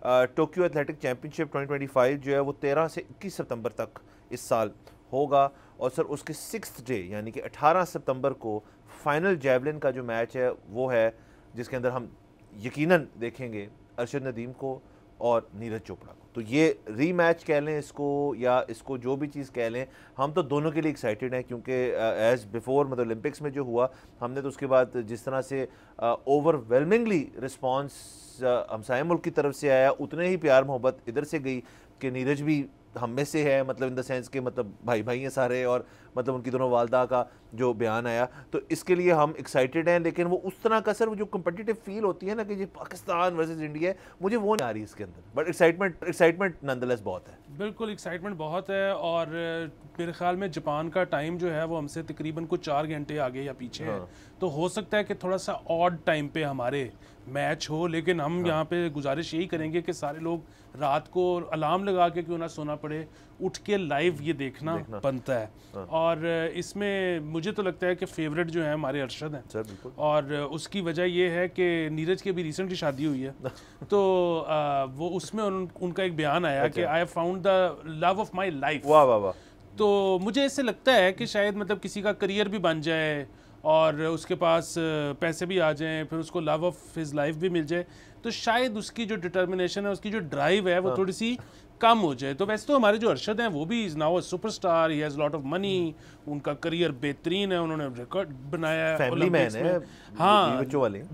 Tokyo athletic championship 2025 जो है वो 13 से 21 सितंबर तक इस साल होगा। और सर उसके 6th डे यानी कि 18 सितंबर को फाइनल जैवलिन का जो मैच है वो है, जिसके अंदर हम यकीनन देखेंगे अरशद नदीम को और नीरज चोपड़ा को। तो ये रीमैच कह लें इसको या इसको जो भी चीज़ कह लें, हम तो दोनों के लिए एक्साइटेड हैं, क्योंकि एज़ बिफोर मतलब ओलंपिक्स में जो हुआ हमने तो उसके बाद जिस तरह से ओवरवेलमिंगली रिस्पॉन्स हमसाया मुल्क की तरफ से आया, उतने ही प्यार मोहब्बत इधर से गई कि नीरज भी हम में से है, मतलब इन द सेंस के मतलब भाई भाई हैं सारे, और मतलब उनकी दोनों वालदा का जो बयान आया, तो इसके लिए हम एक्साइटेड हैं। लेकिन वो उस तरह का सर वो जो कम्पिटिटिव फील होती है ना कि ये पाकिस्तान वर्सेस इंडिया है, मुझे वो नहीं आ रही इसके अंदर, बट एक्साइटमेंट नॉनदलेस बहुत है। बिल्कुल एक्साइटमेंट बहुत है। और मेरे ख्याल में जापान का टाइम जो है वो हमसे तकरीबन कुछ 4 घंटे आगे या पीछे है, तो हो सकता है कि थोड़ा सा ऑड टाइम पे हमारे मैच हो। लेकिन हम यहाँ पे गुजारिश यही करेंगे कि सारे लोग रात को अलार्म लगा के क्यों ना सोना पड़े, उठ के लाइव ये देखना बनता है। और इसमें मुझे तो लगता है कि फेवरेट जो है हमारे अरशद हैं सर, बिल्कुल। और उसकी वजह ये है कि नीरज की अभी रिसेंटली शादी हुई है तो वो उसमें उनका एक बयान आया कि I have found the love of my life. वाह वाह वाह। तो मुझे इससे लगता है कि शायद मतलब किसी का करियर भी बन जाए और उसके पास पैसे भी आ जाएं, फिर उसको लव ऑफ हिज लाइफ भी मिल जाए, तो शायद उसकी जो डिटर्मिनेशन है, उसकी जो ड्राइव है, वो थोड़ी सी कम हो जाए। तो वैसे तो हमारे जो अरशद हैं वो भी is now a superstar, he has lot of money, उनका करियर बेहतरीन है, उन्होंने रिकॉर्ड बनाया है, फैमिली मैन है, हाँ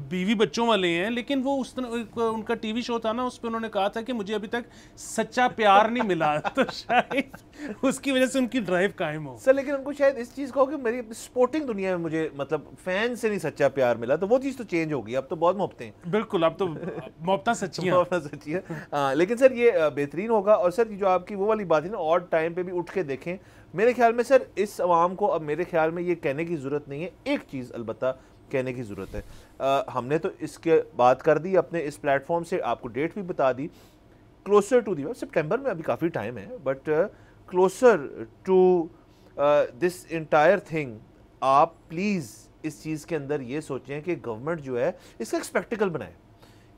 बीवी बच्चों वाले हैं। लेकिन वो उस उनका टीवी शो था ना, उस पर उन्होंने कहा था कि मुझे अभी तक सच्चा प्यार नहीं मिला तो शायद उसकी वजह से उनकी ड्राइव कायम हो। सर लेकिन उनको शायद इस चीज़ का हो कि मेरी स्पोर्टिंग दुनिया में मुझे मतलब फैन से नहीं सच्चा प्यार मिला, तो वो चीज़ तो चेंज होगी, अब तो बहुत मोहब्बतें हैं। बिल्कुल, अब तो मोहब्बतें सच्ची हैं। लेकिन सर ये बेहतरीन होगा। और सर जो आपकी वो वाली बात है ना, ऑड टाइम पे भी उठ के देखें, मेरे ख्याल में सर इस अवाम को अब मेरे ख्याल में ये कहने की ज़रूरत नहीं है, एक चीज़ अलबत्ता कहने की ज़रूरत है। हमने तो इसके बात कर दी अपने इस प्लेटफॉर्म से, आपको डेट भी बता दी, क्लोजर टू दी, सितंबर में अभी काफ़ी टाइम है, but closer to this entire thing, आप प्लीज़ इस चीज़ के अंदर ये सोचें कि गवर्नमेंट जो है इसका एक स्पेक्टिकल बनाए,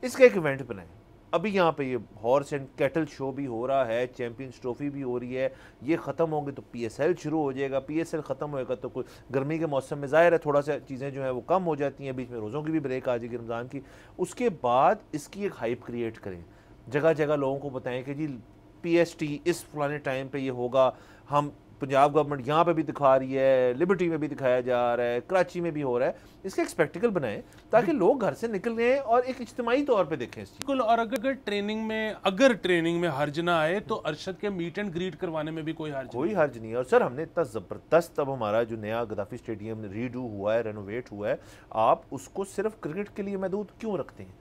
इसका एक इवेंट बनाए। अभी यहाँ पे ये हॉर्स एंड कैटल शो भी हो रहा है, चैंपियंस ट्रॉफी भी हो रही है, ये ख़त्म होंगे तो PSL शुरू हो जाएगा, PSL ख़त्म होएगा तो कोई गर्मी के मौसम में ज़ाहिर है थोड़ा सा चीज़ें जो हैं वो कम हो जाती हैं, बीच में रोज़ों की भी ब्रेक आ जाएगी रमज़ान की। उसके बाद इसकी एक हाइप क्रिएट करें, जगह जगह लोगों को बताएं कि जी PST इस फलाने टाइम पर ये होगा। हम पंजाब गवर्नमेंट यहाँ पे भी दिखा रही है, लिबर्टी में भी दिखाया जा रहा है, कराची में भी हो रहा है, इसका एक स्पेक्टिकल बनाएं ताकि लोग घर से निकल रहे हैं और एक इज्तिमाई तौर पे देखें इस चीज़। और अगर ट्रेनिंग में हर्ज ना आए तो अरशद के मीट एंड ग्रीट करवाने में भी कोई हर्ज नहीं है। और सर हमने इतना ज़बरदस्त, अब हमारा जो नया गद्दाफी स्टेडियम रीडू हुआ है, रेनोवेट हुआ है, आप उसको सिर्फ क्रिकेट के लिए महदूद क्यों रखते हैं?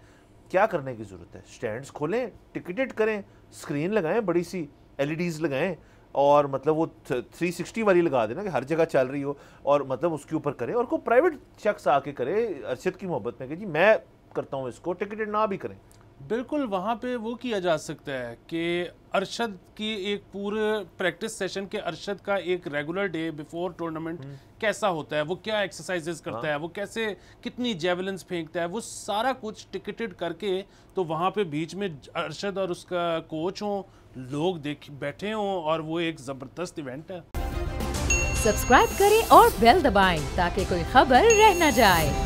क्या करने की ज़रूरत है? स्टैंड्स खोलें, टिकटेड करें, स्क्रीन लगाएं, बड़ी सी LEDs लगाएं, और मतलब वो 360 वाली लगा देना कि हर जगह चल रही हो, और मतलब उसके ऊपर करे, और कोई प्राइवेट शख्स आके करे अरशद की मोहब्बत में कि जी मैं करता हूँ इसको, टिकटेड ना भी करें। बिल्कुल, वहाँ पे वो किया जा सकता है कि अरशद की एक पूरे प्रैक्टिस सेशन के, अरशद का एक रेगुलर डे बिफोर टूर्नामेंट कैसा होता है, वो क्या एक्सरसाइजेस करता है, वो कैसे कितनी जेवलिन्स फेंकता है, वो सारा कुछ टिकटेड करके, तो वहाँ पे बीच में अरशद और उसका कोच हों, लोग बैठे हों, और वो एक ज़बरदस्त इवेंट है। सब्सक्राइब करें और बेल दबाएं ताकि कोई खबर रह न जाए।